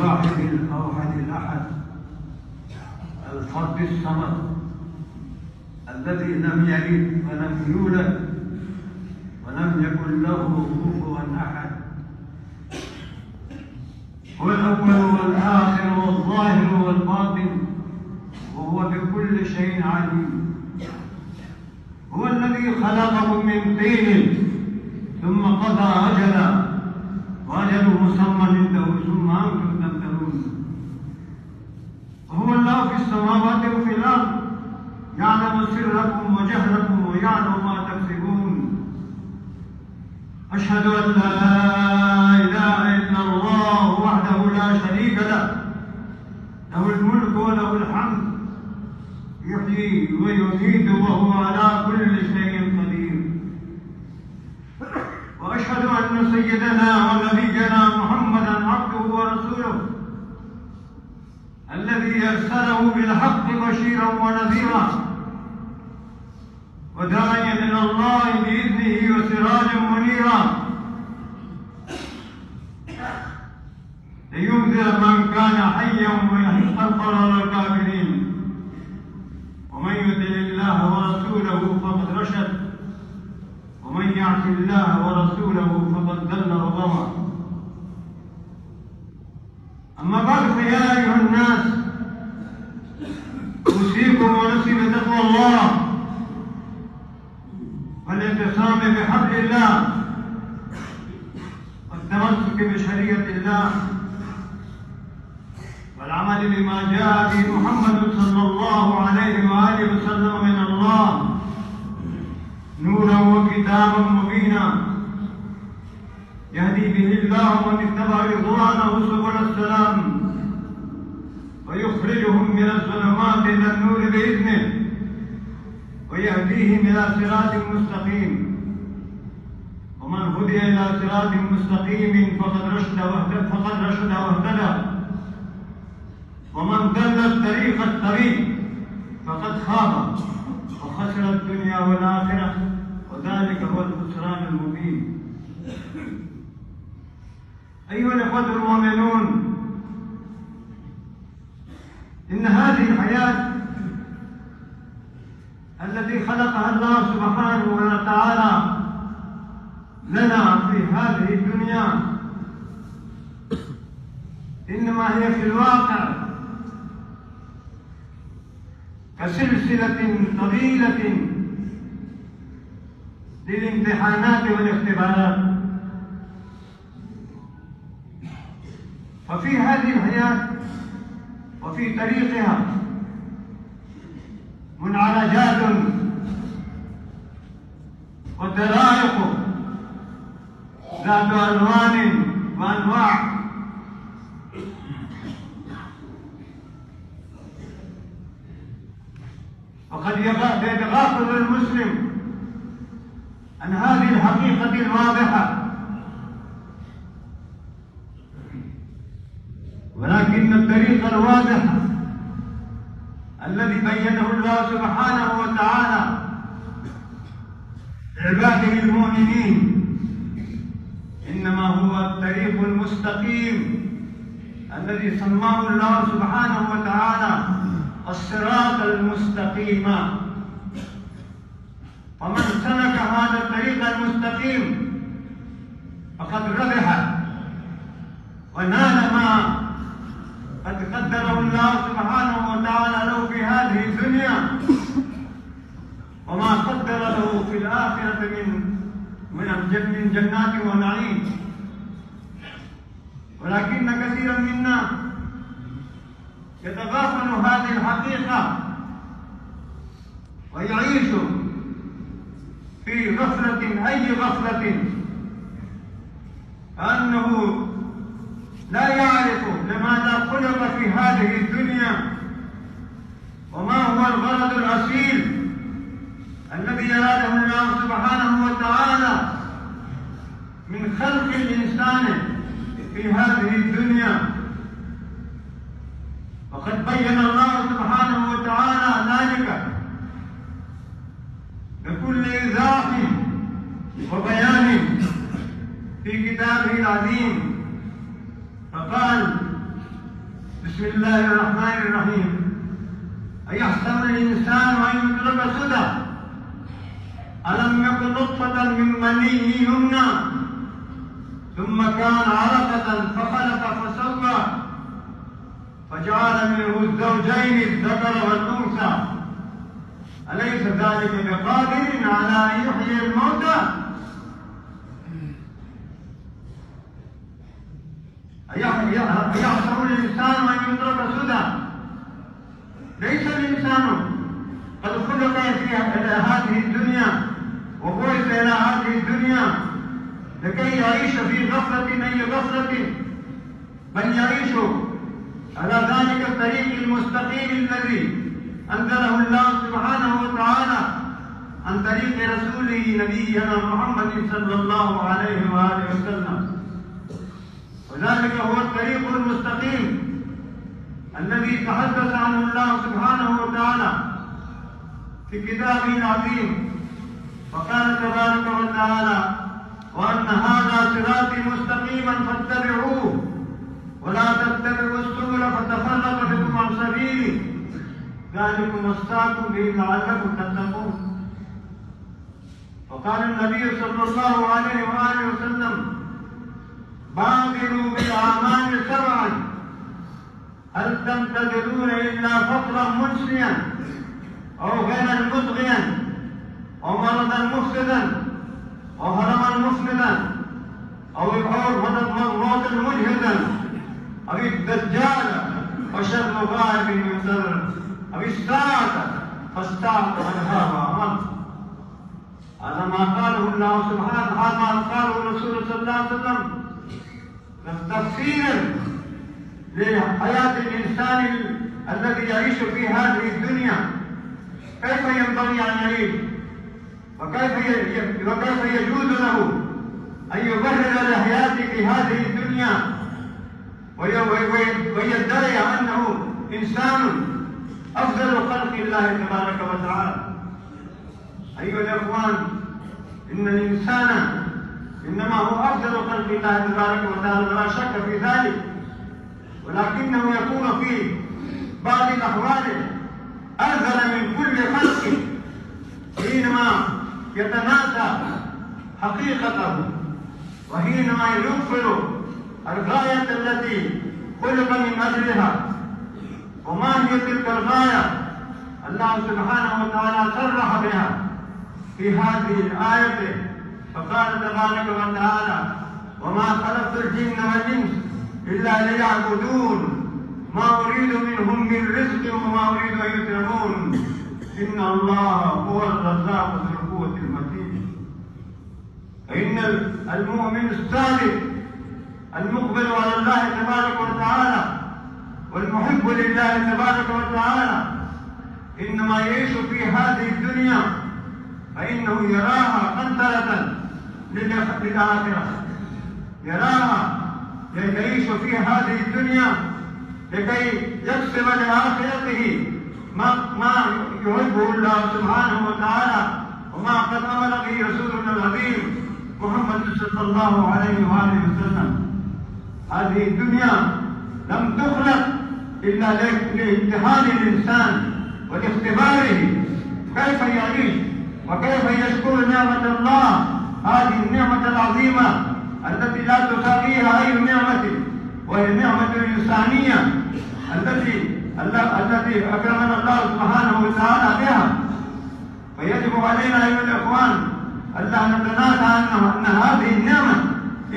الواحد الأوحد الأحد الفرد الصمد الذي لم يلد ولم يولد ولم يكن له كفوا أحد. هو الأول والآخر والظاهر والباطن وهو بكل شيء عليم. هو الذي خلقكم من طين ثم قضى أجلا وأجل مسمى عنده ثم أنتم تمترون. وهو الله في السماوات وفي الأرض يعلم سركم وجهركم ويعلم ما تكسبون. أشهد أن لا إله إلا الله وحده لا شريك له، له الملك وله الحمد، يحيي ويميت وهو على كل شيء قدير. وأشهد أن سيدنا ونبينا محمدا عبده ورسوله الذي أرسله بالحق بشيرا ونذيرا وداعيا إلى الله بإذنه وسراجا منيرا لينذر من كان حيا ويحق القول على الكافرين. ومن يطع الله ورسوله فقد رشد ومن يعص الله ورسوله فقد ضل وغوى. أما بعد فيا أيها الناس أوصيكم ونفسي بتقوى الله والاعتصام بحبل الله والتمسك بشريعة الله والعمل بما جاء به محمد صلى الله عليه وآله وسلم من الله نورا وكتابا مبينا يهدي به الله من اتبع رضوانه سبل السلام ويخرجهم من الظلمات إلى النور بإذنه ويهديهم إلى صراط مستقيم. ومن هدي إلى صراط مستقيم فقد رشد واهتدى ومن ضل الطريق فقد خاب وخسر الدنيا والآخرة وذلك هو الخسران المبين. أيها الأخوة المؤمنون، إن هذه الحياة التي خلقها الله سبحانه وتعالى لنا في هذه الدنيا إنما هي في الواقع كسلسلة طويلة للامتحانات والاختبارات. ففي هذه الحياة وفي طريقها منعرجات ودرائق ذات ألوان وأنواع. وقد يتغافل المسلم عن هذه الحقيقة الواضحة، ولكن الطريق الواضح الذي بينه الله سبحانه وتعالى لعباده المؤمنين إنما هو الطريق المستقيم الذي سماه الله سبحانه وتعالى الصراط المستقيم. فمن سلك هذا الطريق المستقيم فقد ربح ونال ما قد قدره الله سبحانه وتعالى له في هذه الدنيا وما قدر له في الآخرة من جنات ونعيم. ولكن كثيرا منا يتغافل هذه الحقيقة ويعيش في غفلة أي غفلة أنه لا يعرف لماذا خلق في هذه الدنيا وما هو الغرض الأصيل الذي أراده الله سبحانه وتعالى من خلق الإنسان في هذه الدنيا. وقد بين الله سبحانه وتعالى ذلك بكل إيضاح وبيان في كتابه العظيم، فقال بسم الله الرحمن الرحيم. أيحسب الإنسان أن يترك سدى ألم يكن نطفة من مني يمنى ثم كان علقة فخلق فسوى فجعل منه الزوجين الذكر والأنثى أليس ذلك بقادر على أن يحيي الموتى؟ أيحسب الإنسان أن يترك سدى؟ ليس الإنسان قد خلق إلى هذه الدنيا وبعث إلى هذه الدنيا لكي يعيش في غفلة أي غفلة، بل يعيش على ذلك الطريق المستقيم الذي أنزله الله سبحانه وتعالى عن طريق رسوله نبينا محمد صلى الله عليه وآله وسلم. وذلك هو الطريق المستقيم الذي تحدث عنه الله سبحانه وتعالى في كتابه العظيم، فقال تبارك وتعالى: وأن هذا صراطي مستقيما فاتبعوه ولا تتبعوا السبل فتفرق بكم عن سبيله ذلكم وصاكم به لعلكم تتقون. وقال النبي صلى الله عليه وآله وسلم: بادروا بالأعمال سبعا هل تنتظرون إلا فقرا منسيا أو غنى مطغيا أو مرضا مفسدا أو هرما مفسدا أو موتا مجهدا أو الدجال وشر غائب ينتظر أو الساعة فالساعة أدهاها أمر. هذا ما قاله الله سبحانه، هذا ما قاله الرسول صلى الله عليه وسلم تفسيرا لحياة الإنسان الذي يعيش في هذه الدنيا، كيف ينبغي أن يعيش وكيف يجوز له أن يبرر لحياته في هذه الدنيا ويدعي أنه إنسان أفضل خلق الله تبارك وتعالى. أيها الإخوان، إن الإنسان إنما هو أفضل خلق الله تبارك وتعالى ولا شك في ذلك، ولكنه يكون في بعض الأحوال أفضل من كل خلق حينما يتناسى حقيقته وحينما يغفر الغاية التي خلق من أجلها. وما هي تلك الغاية؟ الله سبحانه وتعالى صرح بها في هذه الآية، فقال تبارك وتعالى: وما خلقت الجن والإنس إلا ليعبدون ما أريد منهم من رزق وما أريد أن يطعمون إن الله هو الرزاق ذو القوة المتين. فإن المؤمن الصادق المقبل على الله تبارك وتعالى والمحب لله تبارك وتعالى إنما يعيش في هذه الدنيا فإنه يراها قنطرة للآخرة، يراها يعيش في هذه الدنيا لكي يكسب لآخرته ما يحبه الله سبحانه وتعالى وما قد أمر به رسولنا العظيم محمد صلى الله عليه وآله وسلم. هذه الدنيا لم تخلق إلا لامتحان الإنسان ولاختباره كيف يعيش وكيف يشكر نعمة الله، هذه النعمة العظيمة التي لا تساويها أي نعمة، وهي النعمة الإنسانية التي أكرمنا الله سبحانه وتعالى بها. ويجب علينا أيها الإخوان ألا نتناسى أن هذه النعمة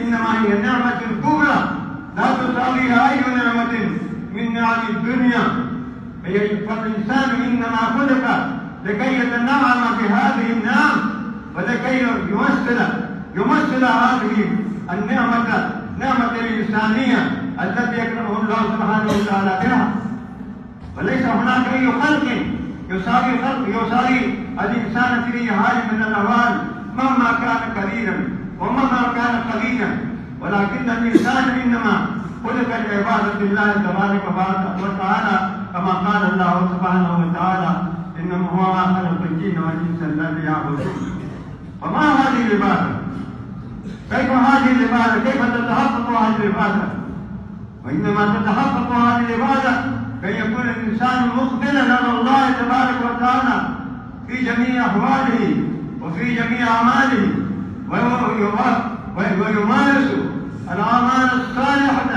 إنما هي نعمة كبرى لا تساويها أي نعمة من نعم الدنيا. فالإنسان إنما خلق لكي يتنعم بهذه النعم ولكي يمثل هذه النعمة، نعمة الإنسانية التي يكرمه الله سبحانه وتعالى بها. وليس هناك أي خلق يساوي الإنسان في أي حال من الأحوال مهما كان قليلا ومهما كان قليلا، ولكن الإنسان إنما خلق لعبادة الله تبارك وتعالى كما قال الله سبحانه وتعالى: إنما هو ما خلق الجن والإنس إلا ليعبدون. وما هذه العبادة؟ كيف هذه العبادة؟ كيف تتحقق هذه العبادة؟ وإنما تتحقق هذه العبادة كي يكون الإنسان مقبلا على الله تبارك وتعالى في جميع أحواله وفي جميع أعماله، ويمارس الأعمال الصالحة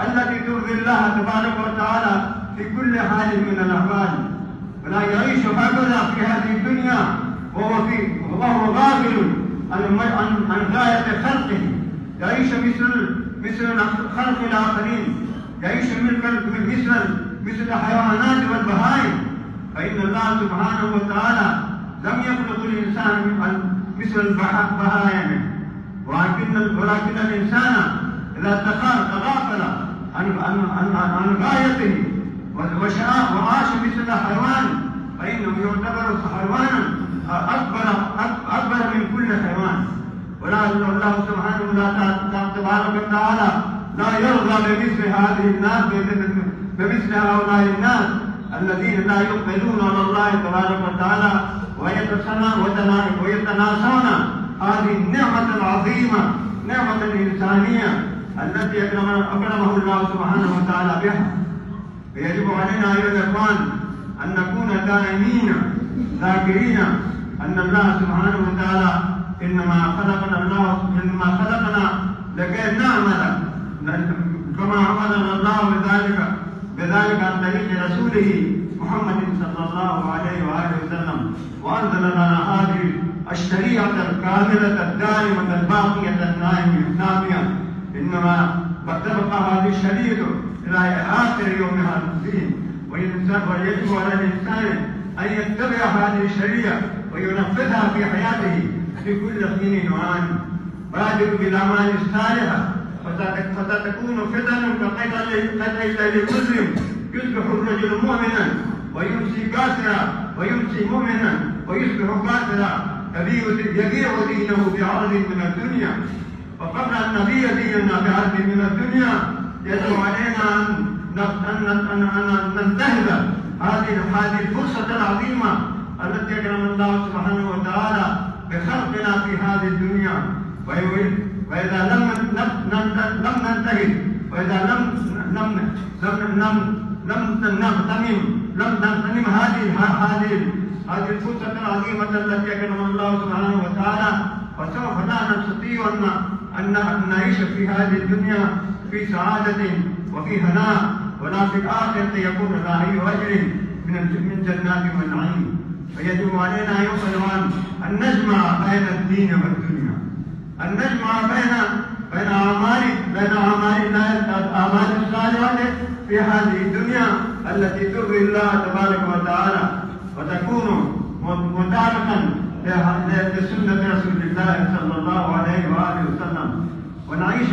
التي ترضي الله تبارك وتعالى في كل حال من الأحوال، ولا يعيش هكذا في هذه الدنيا وهو غافل عن غاية خلقه، يعيش مثل خلق الآخرين، يعيش مثل الحيوانات والبهائم. فإن الله سبحانه وتعالى لم يخلق الإنسان مثل البهائم، ولكن الإنسان إذا تغافل عن غايته وعاش مثل الحيوان فإنه يعتبر حيوانا أكبر من كل حيوان. الله سبحانه وتعالى لا يرضى بمثل هذه الناس، بمثل هؤلاء الناس الذين لا يقبلون على الله تبارك وتعالى ويتناسون هذه النعمة العظيمة، نعمة الإنسانية التي أكرمه الله سبحانه وتعالى بها. فيجب علينا أيها الإخوان أن نكون دائمين ذاكرين أن الله سبحانه وتعالى إنما خلقنا لكي نعمل كما أمرنا الله بذلك عن طريق رسوله محمد صلى الله عليه وآله وسلم، وأنزل لنا هذه الشريعة الكاملة الدائمة الباقية النامية. إنما تبقى هذه الشريعة إلى آخر يومها الدين، ويجب على الإنسان أن يتبع هذه الشريعة وينفذها في حياته في كل حين وآن. بادر بالأعمال الصالحة فتكون فتن كقطع الليل المظلم، يصبح الرجل مؤمنا ويمسي كافرا، ويمسي مؤمنا ويصبح كافرا، يبيع دينه بعرض من الدنيا. فقبل أن نبيع ديننا بعرض من الدنيا يجب علينا أن ننتهز هذه الفرصة العظيمة التي أكرم الله سبحانه وتعالى بخلقنا في هذه الدنيا. وإذا لم ننتهز، وإذا لم نغتنم هذه الفرصة العظيمة التي أكرم الله سبحانه وتعالى، فسوف لا نستطيع أن نعيش في هذه الدنيا في سعادة وفي هناء، ولا في الآخرة يكون لنا أي أجر من جنات والنعيم. فيجب علينا أيها الإخوان أن نجمع بين الدين والدنيا، أن نجمع بين أعمال الصالحة في هذه الدنيا التي ترضي الله تبارك وتعالى، وتكون مطابقا لسنة رسول الله صلى الله عليه وآله وسلم، ونعيش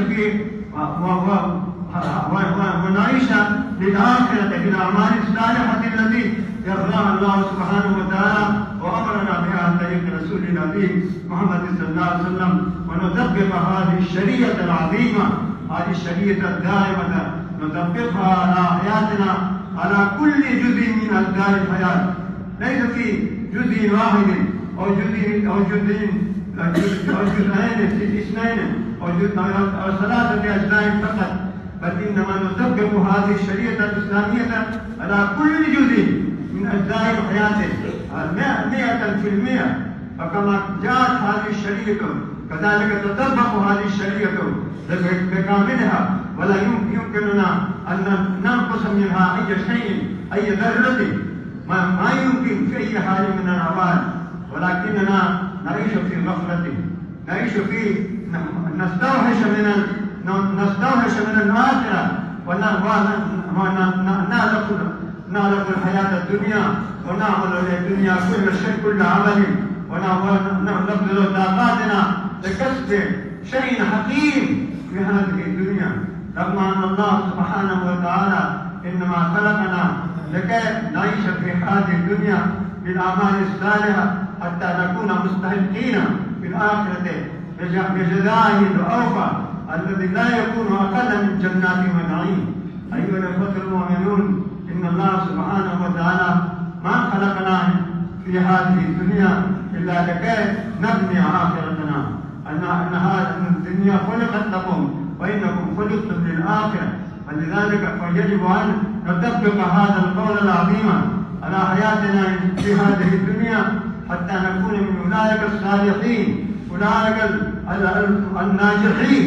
للآخرة بالأعمال الصالحة التي يرضاها الله سبحانه وتعالى وأمرنا بها عن طريق رسول النبي محمد صلى الله عليه وسلم، ونطبق هذه الشريعة العظيمة، هذه الشريعة الدائمة نطبقها على حياتنا، على كل جزء من أجزاء الحياة، ليس في جزء واحد أو جزئين اثنين أو ثلاثة أجزاء فقط، بل إنما نطبق هذه الشريعة الإسلامية على كل جزء من أجزاء الحياة 100%. فكما جاءت هذه الشريعة كذلك تطبق هذه الشريعة بكاملها، ولا يمكننا أن ننقص منها أي شيء، أي ذرة، ما يمكن في أي حال من الأحوال، ولكننا نعيش في غفلة، نعيش في نستوحش من الآخرة، ونعلق الحياة الدنيا، ونعمل للدنيا كل عمل، ونبذل طاقاتنا لكسب شيء حقير في هذه الدنيا، رغم أن الله سبحانه وتعالى إنما خلقنا لكي نعيش في هذه الدنيا بالأعمال الصالحة حتى نكون مستحقين في الآخرة بجزائه الأوفى الذي لا يكون أقل من جنات ونعيم. أيها الأخوة المؤمنون، إن الله سبحانه وتعالى ما خلقنا في هذه الدنيا إلا لكي نبني آخرتنا، أن هذه الدنيا خلقت لكم وإنكم خلقتم للآخرة، فلذلك فيجب أن نطبق هذا القول العظيم على حياتنا في هذه الدنيا حتى نكون من أولئك الصالحين، أولئك الناجحين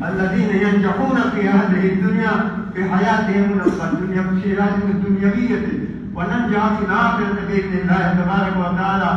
الذين ينجحون في هذه الدنيا في حياتهم الدنيوية، وننجح في الآخرة بإذن الله تبارك وتعالى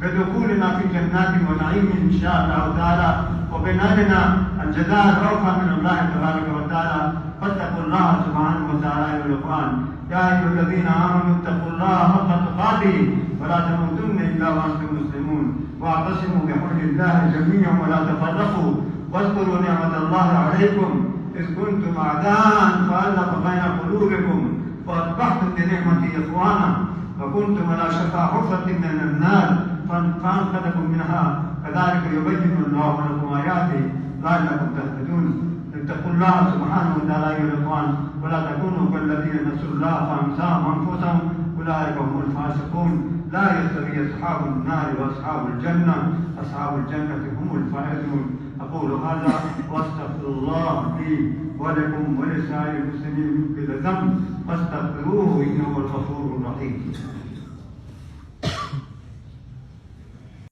بدخولنا في جنات ونعيم إن شاء الله تعالى، وبنالنا الجزاء الأوفى من الله تبارك وتعالى. فاتقوا الله سبحانه وتعالى أيها الإخوان، يا أيها الذين آمنوا اتقوا الله حق تقاته ولا تموتن إلا وأنتم مسلمون، واعتصموا بحبل الله جميعا ولا تفرقوا، واذكروا نعمة الله عليكم إذ كنتم أعداء فألف بين قلوبكم فأصبحتم بنعمتي إخوانا، وكنتم على شفا حفرة من النار فأنقذكم منها، كذلك يبين الله لكم آياته لعلكم تهتدون. اتقوا الله سبحانه وتعالى أيها الإخوان، ولا تكونوا كالذين نسوا الله فأنساهم أنفسهم أولئك هم الفاسقون. لا يستوي أصحاب النار وأصحاب الجنة، أصحاب الجنة هم الفائزون. أقول هذا وأستغفر الله لي ولكم ولسائر المسلمين من كل ذنب فاستغفروه إنه الغفور الرحيم.